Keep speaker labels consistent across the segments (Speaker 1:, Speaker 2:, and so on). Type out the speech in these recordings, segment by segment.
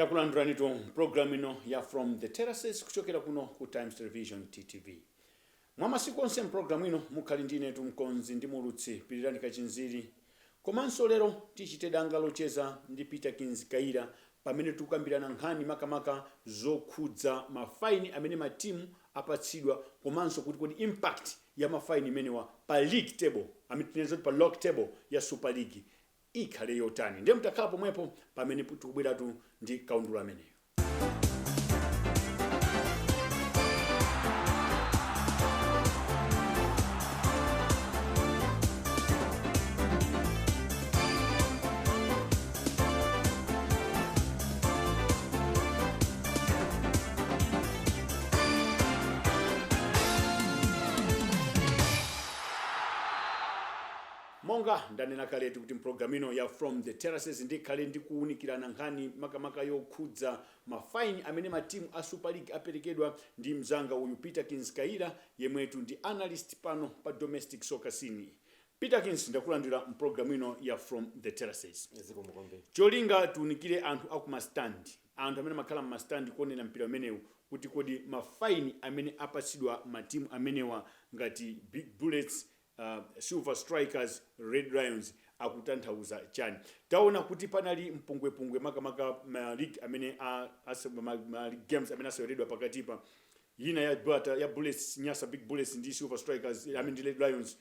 Speaker 1: Takulanduranito program ino ya From the Terraces kuchokera kuno ku Times Television TTV. Mwamasiku onse program ino mukhali ndine tumkonzi ndi mulutsi Pirirani Kachinziri. Komanso lero tichite danga locheza ndi Peter Kinzikaira pamene tukambirana nkhani makamaka zokhudza mafaini amene matimu apatsidwa komanso kuti kodi impact ya mafaini imenewa pa league table amene pa log table ya Super League ikhale yotani. Ndiye mutakhala pomwepo pamene tikubweratu ndi kaundula ameneyo. Monga ndanena kaletu kuti program ino ya From the Terraces ndikhale ndikuunikirana nkhani makamaka yokhudza mafaini amene matimu a Super League aperekedwa ndi mzanga uyu Peter Kinzikaira yemwetu ndi analyst pano pa domestic soccer scene. Peter Kins ndakulandira program ino ya From the Terraces. Cholinga tuunikire anthu akumastandi, anthu amene makhala mmastandi kuonera mpira umenewu kuti kodi mafaini amene apatsidwa matimu amenewa ngati Big Bullets, Silver Strikers, Red Lions akutanthauza chani. Taona kuti panali mpungwepungwe makamaka ma league amene games amene aseweredwa pakatipa yina ya Bullets, Nyasa Big Bullets ndi Silver Strikers, ndi Red Lions,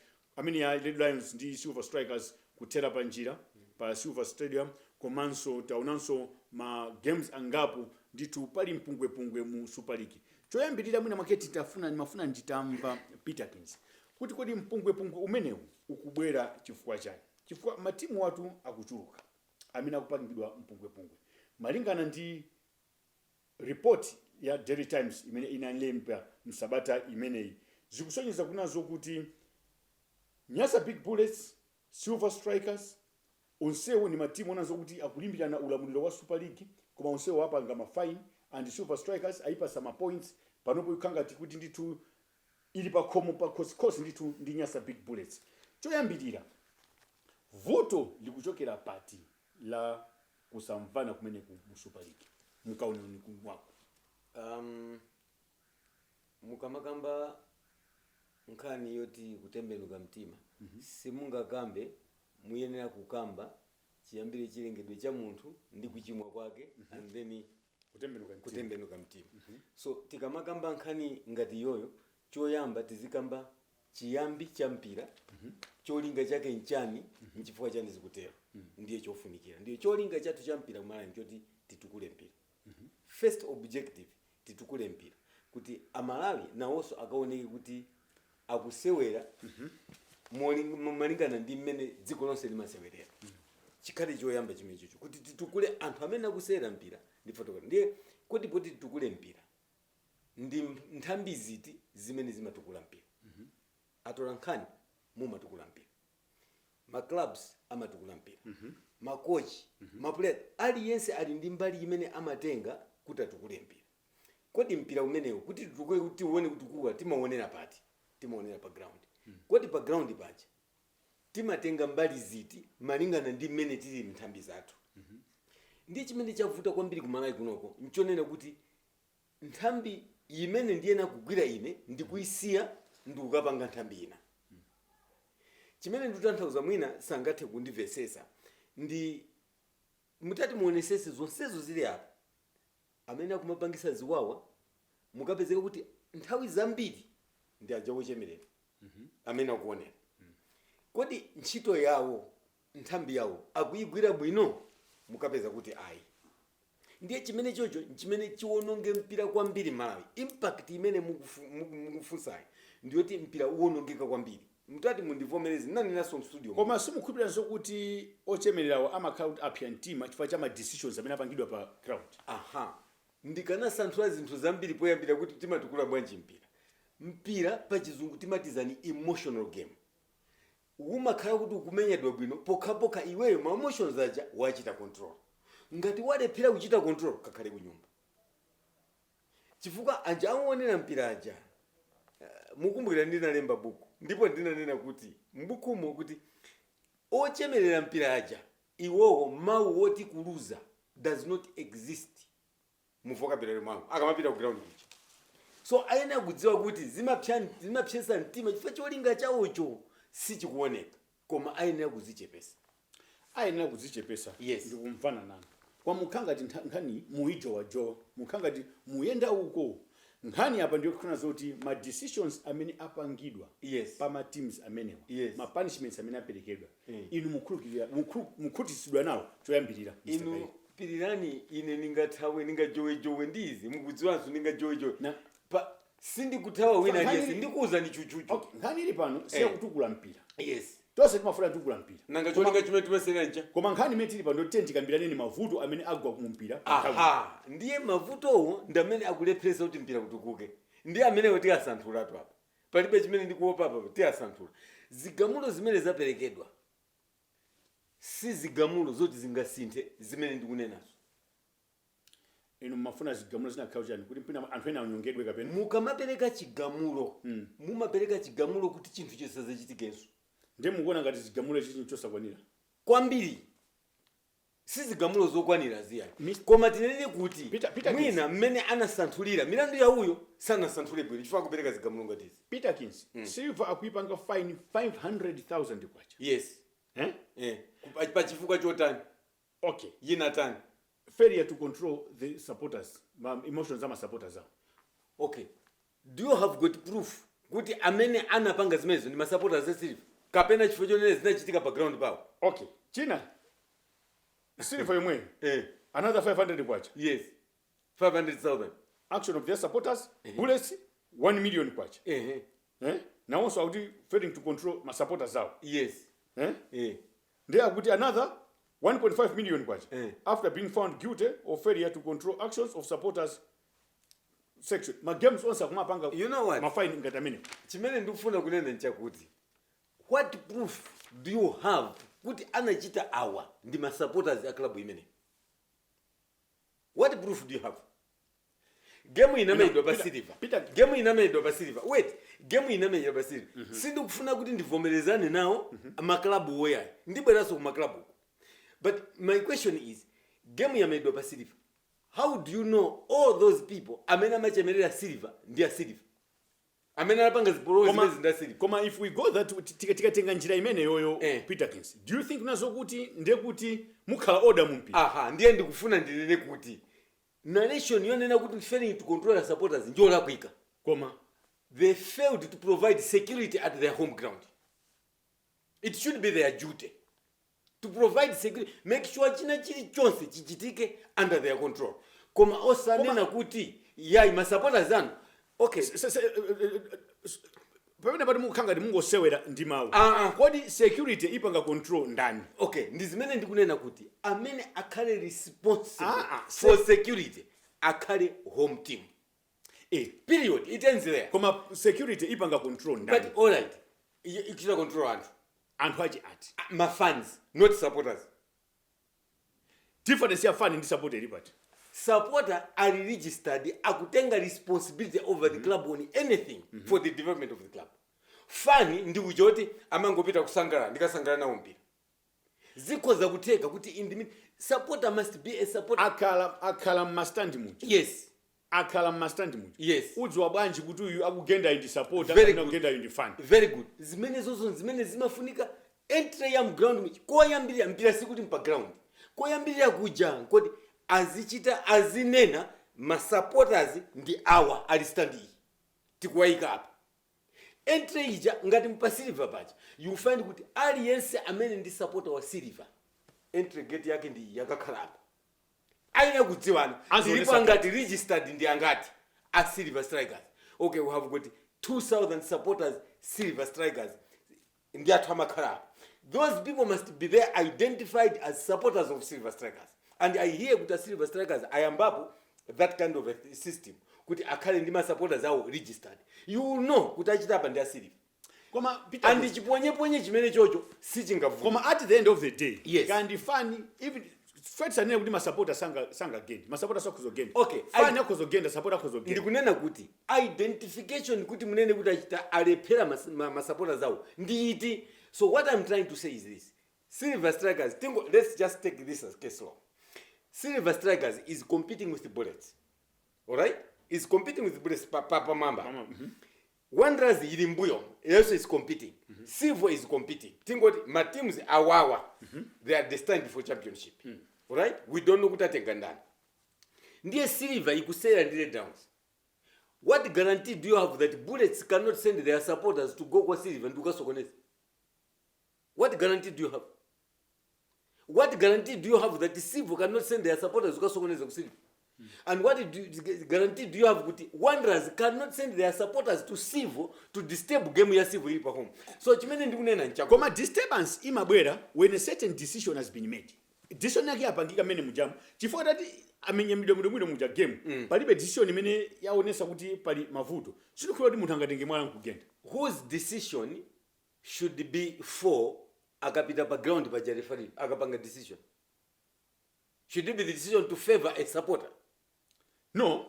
Speaker 1: ya Red Lions ndi Silver Strikers kuthera panjira pa Silver Stadium. Komanso taonanso ma games angapo nditu pali mpungwepungwe mu Super League. Choyambirira mwina maketi mafuna nditamva Peter Kins kuti kodi mpungwepungwe umenewu ukubwera chifukwa chani. Chifukwa matimu watu akuchuluka amene akupangidwa mpungwepungwe malingana ndi report ya Daily Times imene inalemba msabata imeneyi zikusonyeza kunazo kuti Nyasa Big Bullets, Silver Strikers onsewo ni matimu onazo kuti akulimbirana ulamuliro wa Super League, koma onsewo apanga mafine and Silver Strikers aipasa ma points panopo ikanga kuti nditu ili pa khomo pa kosi nditu ndi Nyasa Big Bullets. Choyambirira voto likuchokera pati la kusamvana kumene ku Super League mukaona kumwako.
Speaker 2: Mukamakamba nkhani yoti kutembenuka mtima simungakambe muyenera kukamba chiyambire chilengedwe cha munthu ndi kuchimwa kwake and then kutembenuka mtima. So tikamakamba nkhani ngati yoyo choyamba tizikamba chiyambi cha mpira cholinga chake nchani nchifukwa chani zikutero ndiye chofunikira, ndiye cholinga chathu cha mpira kumala nchoti titukule mpira. First objective titukule mpira kuti amalawi nawonso akaoneke kuti akusewera malingana ndi mmene dziko lonse limasewerera. Chikhale choyamba chimenecho kuti titukule anthu amene akusewera mpira ndi fotokola. Ndiye kuti poti titukule mpira ndi nthambi ziti zimene zimatukula mpira. Atola nkhani mumatukula mpira, ma clubs amatukula mpira, ma coach, ma player aliyense ali ndi mbali imene amatenga kuti atukule mpira. Kodi mpira umenewu kuti tutukule kuti uone kutukula timaonera pati? Timaonera pa ground. Kodi pa ground paja timatenga mbali ziti malingana ndi mmene tili nthambi zathu. Ndiye chimene chavuta kwambiri kumalawi kunoko nchonena kuti nthambi imene ndiyena kugwira ine ndikuisiya ndikukapanga nthambi ina. Chimene ndikutanthauza mwina sangathe kundivesesa ndi mutati muonesese zonsezo zili apa amene akumapangisa ziwawa mukapezeka kuti nthawi zambiri ndi aja ochemerera amene akuonera. Kodi ntchito yawo nthambi yawo akuyigwira bwino mukapeza kuti ayi. Ndiye chimene chocho chimene chiwononge mpira kwambiri Malawi. Impact imene mukufunsayi ndiyoti mpira uwonongeka kwambiri. Mutati mundivomereze nanenaso mstudio.
Speaker 1: Koma simukhulupirira kuti ochemererawo amakhala kuti apya mtima chifukwa cha ma decisions amene apangidwa pa ground.
Speaker 2: Ndikanasanthula zinthu zambiri poyambira kuti timatukula bwanji mpira. Mpira pa chizungu timatizani emotional game. Umakhala kuti ukumenyedwa bwino pokhapokha iweyo ma emotions aja wachita control. Ngati walephera kuchita control kakhale kunyumba. Chifukwa aja aonera mpira aja mukumbukira ndinalemba buku ndipo ndinanena kuti mbukumo kuti ochemerera mpira aja iwowo mawu woti kuluza does not exist mu vocabulary mwangu akamapita ku ground kuja. So ayenera kudziwa kuti zimapsesa mtima chifukwa cholinga chawocho sichikuoneka koma ayenera kuzichepesa.
Speaker 1: Ayenera kuzichepesa.
Speaker 2: Yes.
Speaker 1: Ndikumvana nanu. Kwa mukhangati nkhani muijowajowa mukhangati muyenda uko nkhani apa ndiyo kufuna zoti ma decisions amene apangidwa
Speaker 2: Yes.
Speaker 1: pa ma teams amenewa
Speaker 2: Yes.
Speaker 1: ma punishments amene aperekedwa inu mukhutisidwa nawo choyambirira.
Speaker 2: Inu pirirani ine ningathawe ningajowejowe ndizi mukudziwanso ningajowejowe pa sindikuthawa wina aliyense ndikuuza ni chuchuchu.
Speaker 1: Okay, nkhani ili pano siya kutukula mpira.
Speaker 2: Yes.
Speaker 1: Tonse timafuna kutukula mpira.
Speaker 2: Nanga cholinga chimene timesera ncha.
Speaker 1: Koma nkhani imene tili pano tenti kambirane mavuto amene agwa ku mpira.
Speaker 2: Aha, ndiye mavutowo ndamene akulepheresa kuti mpira kutukuke. Ndiye amenewo tiyasanthulatu apa. Palibe chimene ndikuopa apa tiyasanthula. Zigamulo zimene zaperekedwa si zigamulo zoti zingasinthe zimene ndikunenazo.
Speaker 1: Inu mafuna zigamulo zinakhala chani kuti mpina anthu ena anyongedwe kapena.
Speaker 2: Mukamapereka chigamulo, mumapereka chigamulo kuti chinthu chisadzachitikenso.
Speaker 1: Ndiye mukuona ngati zigamulo ichi chosakwanira.
Speaker 2: Kwambiri si zigamulo zokwanira ziyani. Koma tinene kuti
Speaker 1: Peter
Speaker 2: mwina mmene anasanthulira milandu ya uyo sanasanthule bwino chifukwa kupereka zigamulo ngatizi.
Speaker 1: Peterkins, Silver akuipanga fine 500,000 kwacha.
Speaker 2: Yes. Pa chifukwa chotani.
Speaker 1: Okay.
Speaker 2: Yina tani.
Speaker 1: Failure to control the supporters, emotions ama supporters out.
Speaker 2: Okay. Do you have got proof kuti amene anapanga zimenezo ndi supporters a Silver? Kapena chifukwa chonene zinachitika pa ground pawo.
Speaker 1: Okay. China. Silver yomwe. Another 500 kwacha.
Speaker 2: Yes. 500,000.
Speaker 1: Action of their supporters, bullets 1 million kwacha. Now also failing to control my supporters out.
Speaker 2: Yes.
Speaker 1: They are with another 1.5 million kwacha. After being found guilty of failure to control actions of supporters section. Ma games onsa kumapanga.
Speaker 2: You know what?
Speaker 1: Ma fine ngatamene.
Speaker 2: Chimene ndikufuna kunena nchakuti. What proof do you have kuti anachita awa ndi ma supporters a club imene? What proof do you have? Game inamedwa pa Silver. Game inamedwa pa Silver. Wait, game inamedwa pa Silver. Sindikufuna kuti ndivomerezane nawo amaklabu woya. Ndibweraso ku maklabu. But my question is, game yamedwa pa Silver. How do you know all those people amene amachemerera Silver ndi a Silver? Amene anapanga zipolozi zimene nda Silver.
Speaker 1: Koma if we go that tikatenga njira imene yoyo Peterkins, do you think nazo kuti ndekuti mukhala order mu mpira?
Speaker 2: Aha, ndiye ndikufuna ndinene kuti narration yonena kuti failing to control the supporters njolakwika.
Speaker 1: Koma
Speaker 2: they failed to provide security at their home ground. It should be their duty to provide security, make sure china chili chonse chichitike under their control. Koma osanena kuti yai ma supporters anu. Okay.
Speaker 1: Pamene pati mukhanga ndi mungosewera ndi mawu. Kodi security ipanga control ndani?
Speaker 2: Okay, ndizimene ndikunena kuti amene akhale responsible for security akhale home team. Period. It ends there.
Speaker 1: Koma security ipanga control ndani?
Speaker 2: But all right. Ichita control
Speaker 1: anthu achi ati.
Speaker 2: Ma fans, not supporters.
Speaker 1: Difference ya fan ndi supporter ipati.
Speaker 2: Supporter are registered akutenga responsibility over the club on anything for the development of the club. Fan ndi uchoti amangopita kusangala ndikasangala nawo mpira. Zikhoza kuteka kuti in the supporter must be a supporter.
Speaker 1: Akhala mastandi muja.
Speaker 2: Yes.
Speaker 1: Akhala mastandi muja.
Speaker 2: Yes.
Speaker 1: Udziwa bwanji kuti uyu akugenda ndi supporter
Speaker 2: kana
Speaker 1: kugenda ndi fan.
Speaker 2: Very good. Zimene zozo zimene zimafunika entry ya ground koyambirira mpira sikuti mpa ground. Koyambirira kuja kodi azichita azinena ma supporters ndi awa ali standi tikuwaika apa. Entry ija ngati mpa Silver pacha you find kuti aliyense amene ndi supporter wa Silver entry gate yake ndi yakakhala apa. Aina kudziwana ndipo ngati registered ndi angati a Silver Strikers. Okay, we have got 2,000 supporters Silver Strikers ndi athu amakhala apa. Those people must be there identified as supporters of Silver Strikers. And I hear kuti Silver Strikers ayambapo that kind of a system kuti akhale ndi ma supporters awo registered. You will know kuti achita apa ndi a Silver.
Speaker 1: Koma
Speaker 2: and chiponyeponye chimene chocho sichingavuta.
Speaker 1: Koma at the end of the day,
Speaker 2: yes.
Speaker 1: Kandi fan even Fred sanene kuti ma supporters sanga gain. Ma supporters akuzogenda.
Speaker 2: Okay.
Speaker 1: Fan akuzogenda, supporter akuzogenda.
Speaker 2: Ndikunena kuti identification kuti munene kuti achita alephera ma supporters awo nditi. So what I'm trying to say is this. Silver Strikers, let's just take this as case law. Silver Strikers is competing with the Bullets. alright, is competing with Bullets Pamamba.
Speaker 1: Mhm.
Speaker 2: Wanderers ili mbuyo also is competing. Silver is competing. Tingoti my teams awawa. They are destined for championship. Alright? We don't know kutatenga ndani. Ndiye Silver ikusera ndile Downs. What guarantee do you have that Bullets cannot send their supporters to go kwa Silver and tukasokoneza? What guarantee do you have? What guarantee do you have that Silver cannot send their supporters to tukasokoneza ku Silver? And what guarantee do you have kuti Wanderers cannot send their supporters to Silver to disturb game ya Silver ili pa home? So chimene ndikunena nchako.
Speaker 1: Koma disturbance imabwera when a certain decision has been made. Decision yake yapangika mene mujamu. Chifukwa tati amenye midomwe muja game. Palibe decision imene yaonesa kuti pali mavuto. Sikukhulupirira kuti munthu angatenge mwana kugenda.
Speaker 2: Whose decision should be for akapita pa ground pa referee akapanga decision? Should it be the decision to favor a supporter?
Speaker 1: No.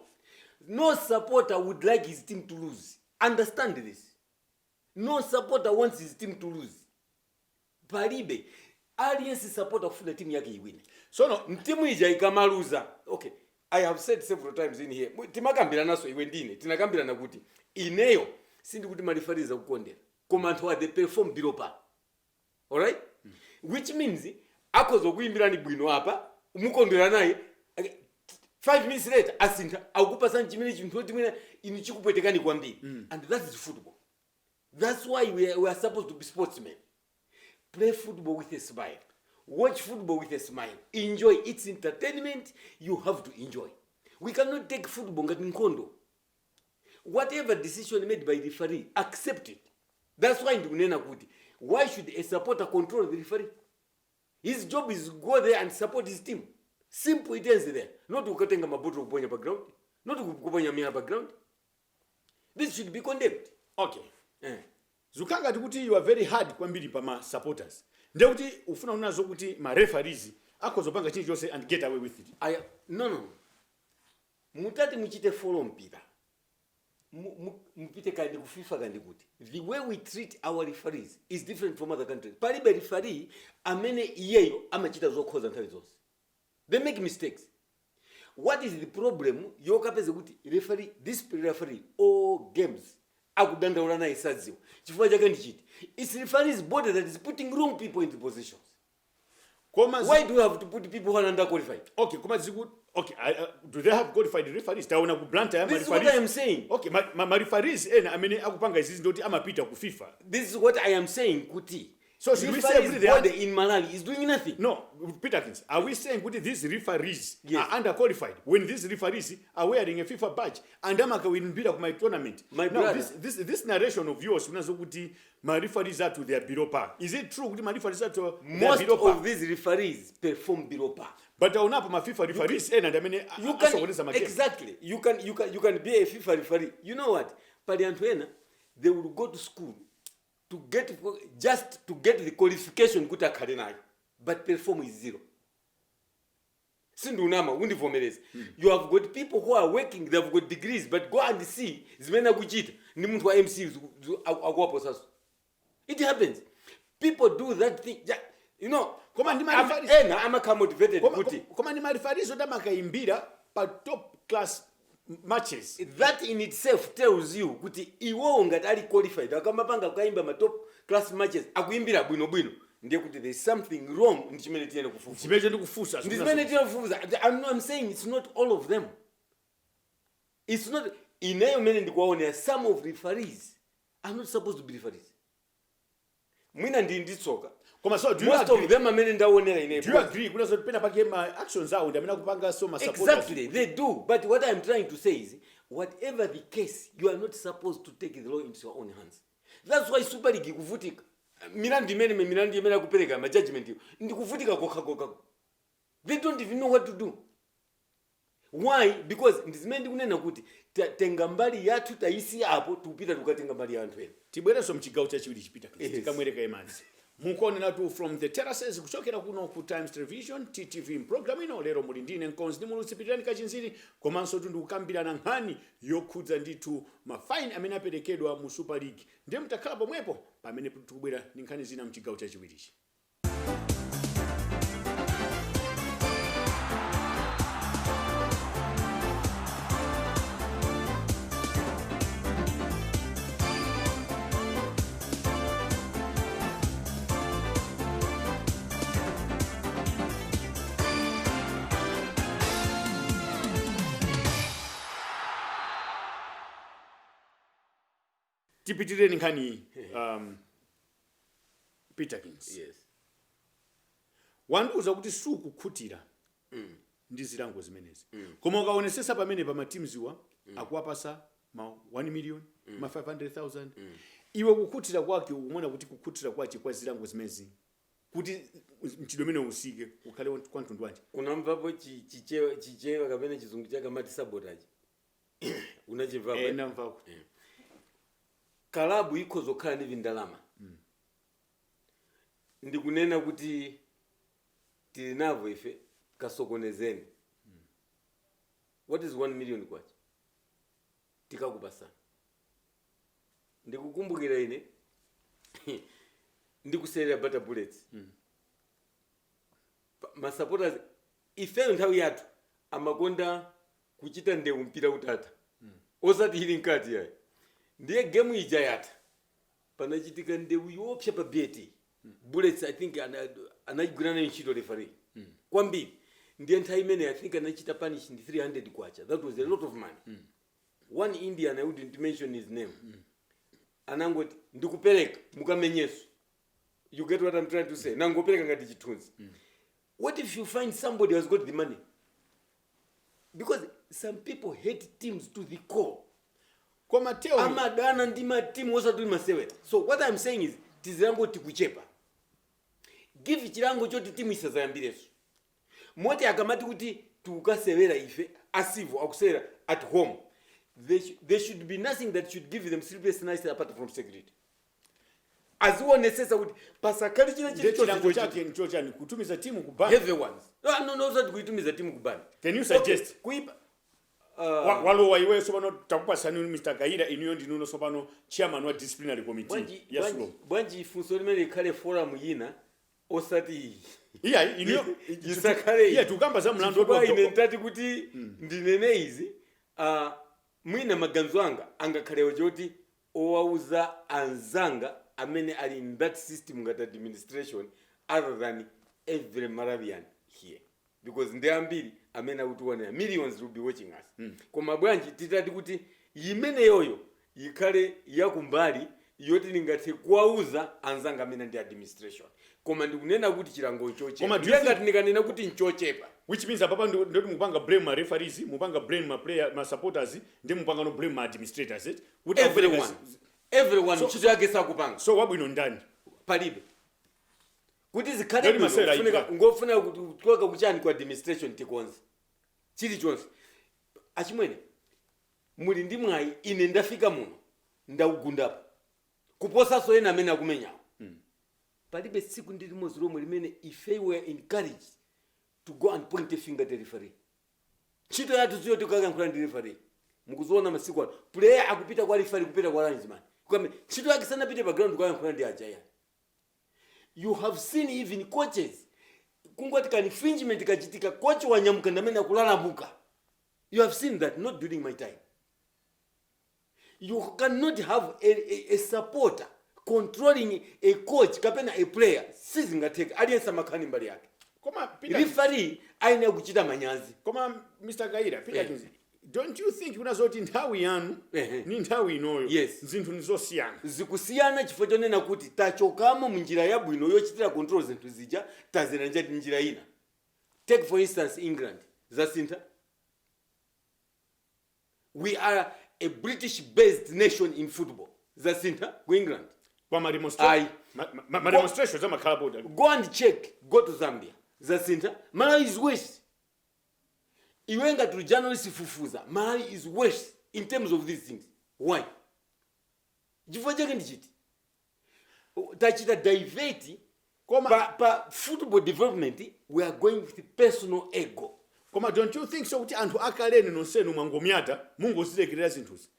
Speaker 2: No supporter would like his team to lose. Understand this. No supporter wants his team to lose. Palibe alliance supporter kufuna team yake iwine.
Speaker 1: So no,
Speaker 2: Timu ija ikamaluza. Okay, I have said several times in here. Timakambira naso iwe ndine. Tinakambira na kuti ineyo sindi kuti marifariza kukondera. Koma anthu they perform below par. Alright? Which means akozo kuimbirani bwino apa, umukondera naye 5 minutes later asintha akupasa chimene chinthu chimene ini chikupwetekani kwambiri. And that is football. That's why we are supposed to be sportsmen. Play football with a smile. Watch football with a smile. Enjoy its entertainment. You have to enjoy. We cannot take football ngati nkondo. Whatever decision made by the referee, accept it. That's why ndikunena kuti why should a supporter control the referee? His job is go there and support his team. Simple it is there. Not to kutenga maboto kuponya pa ground. Not to kuponya mia pa ground. This should be condemned.
Speaker 1: okay. Zukanga kuti you are very hard kwambiri pa ma supporters. Nde kuti ufuna unazo kuti ma referees akozopanga chini chose and get away with it.
Speaker 2: No. Mutati muchite follow mpira. Mpite kandi ku FIFA kandi kuti. The way we treat our referees is different from other countries. Palibe referee amene iyeyo amachita zokhoza nthawi zonse. They make mistakes. What is the problem? Yokapeze kuti referee, this referee, all games akudandaula naye sadziwa. Chifukwa chake ndichiti. It's referee's body that is putting wrong people into positions. Why do you have to put people who are underqualified?
Speaker 1: Okay, okay, do they have qualified referees? Taona ku Blanta ya
Speaker 2: This is what I am saying.
Speaker 1: Okay, ma referees amene akupanga izizi ndoti amapita ku FIFA.
Speaker 2: This is what I am saying, Kuti.
Speaker 1: So should we say
Speaker 2: the body in Malawi is doing nothing?
Speaker 1: No, Peterkins, are we saying that these referees
Speaker 2: Yes.
Speaker 1: are underqualified when these referees are wearing a FIFA badge and Amaka will be up my tournament?
Speaker 2: My
Speaker 1: now,
Speaker 2: brother.
Speaker 1: this narration of yours, my referees are to their below par. Is it true that my referees are to their
Speaker 2: Most
Speaker 1: below par?
Speaker 2: of these referees perform below par.
Speaker 1: But I will my FIFA referees and I mean
Speaker 2: You can exactly. You can be a FIFA referee. You know what? Paliantuena, they will go to school to get the qualification kuta karenayo, but perform is zero. Sindunama undivomereza. You have got people who are working, they have got degrees, but go and see zimena kuchita ni muntu wa MC akwapo sasa. It happens. People do that thing. You know, I'm a motivated kuti.
Speaker 1: Koma ni referees oda makaimbira pa top class matches.
Speaker 2: That in itself tells you kuti iwo ngati ali qualified akamapanga kuimba ma top class matches akuimbira bwino ndiye kuti there is something wrong in chimene tiyene kufufuza.
Speaker 1: Chimene ndikufusa.
Speaker 2: Chimene tiyene kufufuza. I'm saying it's not all of them. It's not ineyo mene ndikuwaonera some of referees are not supposed to be referees. Mwina ndi nditsoka.
Speaker 1: So do you
Speaker 2: most
Speaker 1: agree?
Speaker 2: Of them amene ndaonera ineyo.
Speaker 1: Do you agree? Kuna so pena pake ma actions out amena kupanga so ma supporters.
Speaker 2: Exactly, they do. But what I'm trying to say is, whatever the case, you are not supposed to take the law into your own hands. That's why Super League kuvutika. Milandi imene kupereka ma judgment yo. Ndikuvutika koka. They don't even know what to do. Why? Because ndizimene kunena kuti tenga mbali yathu taisi apo tupita tukatenga mbali ya anthu ena.
Speaker 1: Tibwereso mchigawo chachiwiri chipita tikamwereka imadzi. Mukonera tu from the terraces kuchokera kuno ku Times Television TTV program ino lero muli ndine Nkonzi ndi mulutsipirirani kachinziri komanso ndikukambirana nkhani yokhudza ndithu mafaini amene aperekedwa mu Super League. Ndiye mutakhala pomwepo pamene tikubwera ndi nkhani zina mchigawo chachiwirichi. tipitireni nkhani Peterkins.
Speaker 2: Yes.
Speaker 1: Wandiuza kuti sukukhutira ndi zilango zimenezi. Koma ukaonesesa pamene pa matimuziwa akuwapasa ma 1 million, ma 500,000. Iwe kukhutira kwake umona kuti kukhutira kwache kwa zilango zimezi. Kuti mchidomene usike ukhale kwa mtundu wanji.
Speaker 2: Unamvapo chichewa kapena chizungu chake amati sabotage. Unachimvapo?
Speaker 1: Namvapo.
Speaker 2: Kalabu ikhoza kukhala ndi ndalama. Ndikunena kuti tili navo ife kasokonezeni. What is 1 million kwacha? Tikakupasana. Ndikukumbukira ine ndikuselera butter bullets. Ma supporters ife nthawi yathu amakonda kuchita ndewu mpira utata. Osati ili nkati yayi. Ndiye game ija yatha. Panachitika ndewu yopsa pa beti. Bullets I think anagwirana nchito referee. Kwambiri. Ndiye nthawi imene I think anachita punish ndi 300 kwacha. That was a lot of money. One Indian, I wouldn't mention his name. Anangoti ndikupereka mukamenyeso. You get what I'm trying to say? Nangopereka ngati chithunzi. What if you find somebody who has got the money? Because some people hate teams to the core.
Speaker 1: Koma theory
Speaker 2: Amadana ndi ma team osati masewera. So what I'm saying is tizilango tikuchepa. Give chilango choti team isazayambireso. Moti akamati kuti tukasewera ife asivo akusera at home. There should be nothing that should give them sleepless nights apart from security. Azionesesa kuti pasakali china
Speaker 1: chilango chake ndicho chani kutumiza timu kubani.
Speaker 2: Heavy ones. No, usati kuitumiza timu kubani.
Speaker 1: Can you suggest?
Speaker 2: Kuipa
Speaker 1: walowa iwe sobano takupasani Mr. Kaira inuyo ndinuno sobano chairman wa disciplinary committee. Yes, bro.
Speaker 2: Bwanji ifunso limene ikhale forum yina osati
Speaker 1: iya inuyo
Speaker 2: isakale
Speaker 1: iya tukamba za mlando
Speaker 2: kwa ine ntati kuti ndinene izi mwina maganzo anga khalewo choti owauza anzanga amene ali in that system ngati administration other than every Malawian here, because ndi ambiri amene akutiona millions will be watching us. Koma bwanji titati kuti imene yoyo ikhale yakumbali yoti ningathe kuwauza anzanga amene ndi administration. Koma ndikunena kuti chilango chochepa. Ngati nikanena kuti nchochepa,
Speaker 1: which means apapa ndoti mupanga blame ma referees, mupanga blame ma player, ma supporters, ndi mupanga no blame ma administrators.
Speaker 2: Everyone chito yake sakupanga.
Speaker 1: So wabwino ndani
Speaker 2: palibe kuti zikhale ngofuna kuti kutoka kuchani kwa administration tikonze chili chonse achimwene muli ndi mwayi ine ndafika muno ndaugundapo kuposa so ena amene akumenyawo. Palibe tsiku ndi limodzi lomwe limene if we were encouraged to go and point a finger at the referee. Chito yathu ziyo tikayankhula ndi referee. Mukuziona masiku ano player akupita kwa referee kupita kwa linesman. Kwame chito yake sana pite pa ground kuyankhula ndi ajaya. You have seen even coaches kungoti kan infringement kachitika coach wanyamuka ndamene akulalamuka. You have seen that not during my time. You cannot have a supporter controlling a coach kapena a player. Sizingateka aliyense makhani mbali yake.
Speaker 1: Koma
Speaker 2: referee aine kuchita manyazi.
Speaker 1: Koma Mr. Kaira Peterkins, don't you think unazoti nthawi yanu ni nthawi inoyo?
Speaker 2: Yes.
Speaker 1: Zinthu nizosiyana.
Speaker 2: Zikusiyana chifukwa chonena kuti tachokamo munjira yabwino yochitira control zinthu zija tazera njati njira ina. Take for instance England. Zasintha. We are a British based nation in football. Zasintha ku England.
Speaker 1: Kwa ma demonstrations ama club.
Speaker 2: Go and check. Go to Zambia. Zasintha. Malawi is worse. Iwenga to journalists fufuza. Malawi is worse in terms of these things. Why? Chifukwa chake ndi chiti. Tachita divert pa football development, we are going with personal ego.
Speaker 1: Koma don't you think so kuti anthu akalene nonsenu mwangomyata mungozilekerera zinthuzi?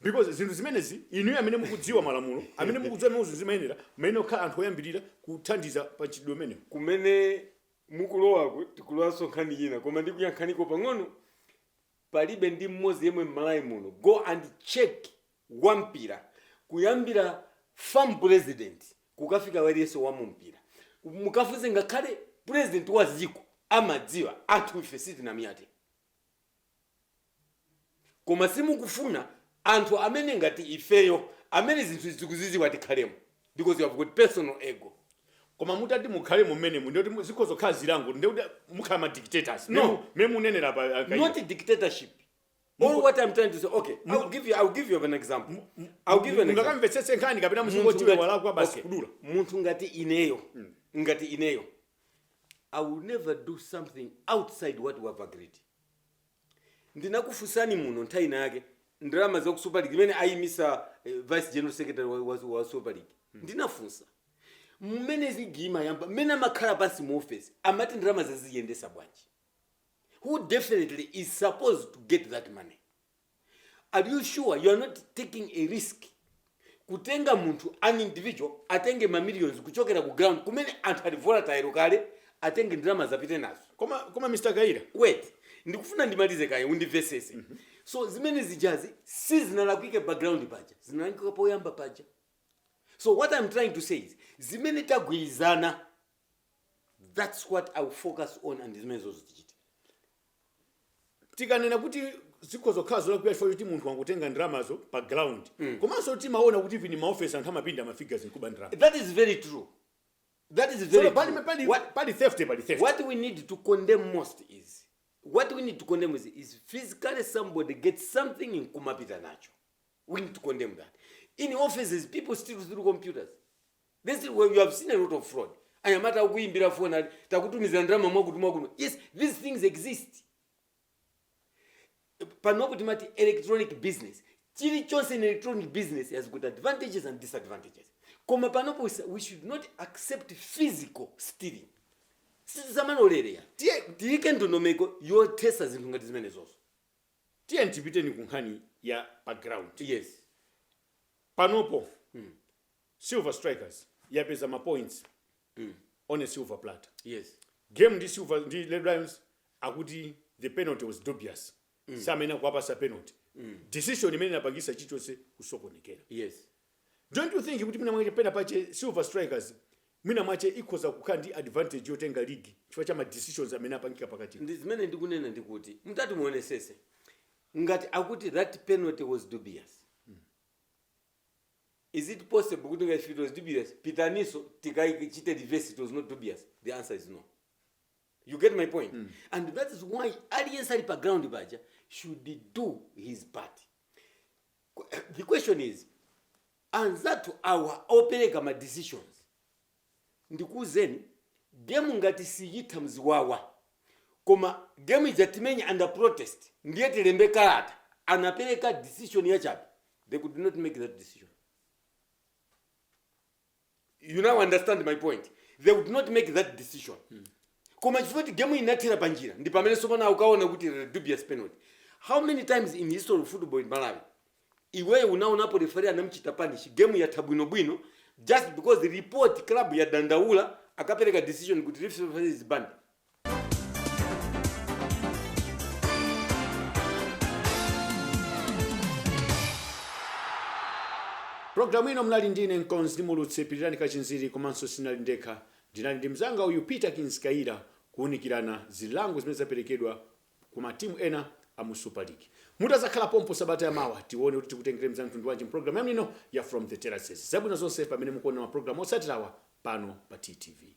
Speaker 1: Because zinthu zimenezi inu amene mukudziwa malamulo, amene mukudziwa muzu zimenera, mmene okhala anthu oyambirira kuthandiza pa chidwe mene.
Speaker 2: Kumene mukulowako tikulowaso nkhani ina, koma ndikuyankhaniko pang'ono palibe ndi mmodzi yemwe m'Malawi muno. Go and check wampira kuyambira farm president kukafika waliyense wa mumpira. Mukafuze ngakhale president wa dziko amadziwa anthu ife sitinamiyate. Koma simukufuna anthu amene ngati ifeyo amene zinthu zikuziziwa tikhalemo because you have got personal ego.
Speaker 1: koma mutati mukhale mumenemu ndikuti zikhozokhala zilango ndikuti mukhala ma dictators
Speaker 2: No.
Speaker 1: munenera pa
Speaker 2: Not a dictatorship. All what I'm trying to say, okay, I'll give you an example. I'll give you an example.
Speaker 1: Mungakamvetsetse nkhani kapena musingoti walakwa basi kudula.
Speaker 2: Muntu ngati ineyo, I will never do something outside what we have agreed. Ndinakufunsani muno nthawi yake ndalama za ku Super League imene ayimisa vice general secretary wa Super League. Ndinafunsa mmene zigima yamba mmene amakhala pansi mu office amati ndalama zaziyendesa bwanji. Who definitely is supposed to get that money? Are you sure you are not taking a risk? Kutenga muntu an individual atenge ma millions kuchokera ku ground kumene anthu ali volatile kale atenge ndalama zapite nazo.
Speaker 1: Koma Mr. Kaira.
Speaker 2: Wait, ndikufuna ndimalize kaya undivesese. So zimene zijazi si zinalakwike background paja. Zinalakwika poyamba paja. So what I'm trying to say is zimene tagwirizana, that's what I will focus on and zimene zozichita.
Speaker 1: Tikanena kuti zikhozokhala zolakwika chifukwa kuti munthu wangotenga ndalamazo pa ground. Komanso timaona kuti even ma office anthu amapinda ma figures nkuba ndalama.
Speaker 2: That is very true. That is very true.
Speaker 1: Pali theft.
Speaker 2: What we need to condemn most is physically somebody gets something in kumapita nacho. We need to condemn that. In offices, people steal through computers. This is where you have seen a lot of fraud. Ayamata kuimbira phone takutumiza ndalama mwakutumwa. Yes, these things exist. Panokuti mati electronic business. Chilichonse in electronic business has got advantages and disadvantages. Koma panopo we should not accept physical stealing. Sizamanolerea. Tiike ndonomeko yotesa zinthu ngati zimene zonso.
Speaker 1: Tiye ntipiteni ku nkhani ya background.
Speaker 2: Yes.
Speaker 1: Panopo Silver Strikers yapeza ma points on a silver platter.
Speaker 2: Yes.
Speaker 1: Game ndi Red Lions akuti the penalty was dubious. Samena kuwapasa penalty. Decision imene inapangisa chichonse kusokonekera.
Speaker 2: Yes.
Speaker 1: Don't you think kuti mina mwache pena pache Silver Strikers mina mwache ikhoza kukhala ndi advantage yotenga league chifukwa cha ma decisions amene apangika pakati.
Speaker 2: Ndizimene ndikunena ndikuti mutati muonesese ngati akuti that penalty was dubious. Is it possible kuti if it was dubious pitaniso tikaichite reverse it was not dubious? The answer is no. You get my point? And that is why aliyense ali pa ground paja should do his part. The question is anzatu awa opereka ma decisions ndikuzeni game ngati siyitha mziwawa koma game ijatimenya under protest ndiye tilembe kalata anapereka decision ya chapi. They could not make that decision. You now understand my point. They would not make that decision. Koma chifukwa game inathira panjira ndi pamene sopana ukaona kuti dubious penalty. How many times in history of football in Malawi iwewe unaonapo referee anamchita punish game ya tabwino just because the report club ya dandaula akapereka decision kuti referee is banned.
Speaker 1: Programu ino mnali ndine Nkonzi Mulutse Pirirani Kachinziri komanso sinali ndekha ndinali ndi mzanga uyu Peter Kinskaira kuunikirana zilango zimene zaperekedwa ku matimu ena amu Super League. Mutazakhala pompo sabata ya mawa tione kuti tikutengere mzantundu wanji programu ino ya From the Terraces. Zabwino zonse pamene mukuona ma programu otsatirawa pano pa TTV.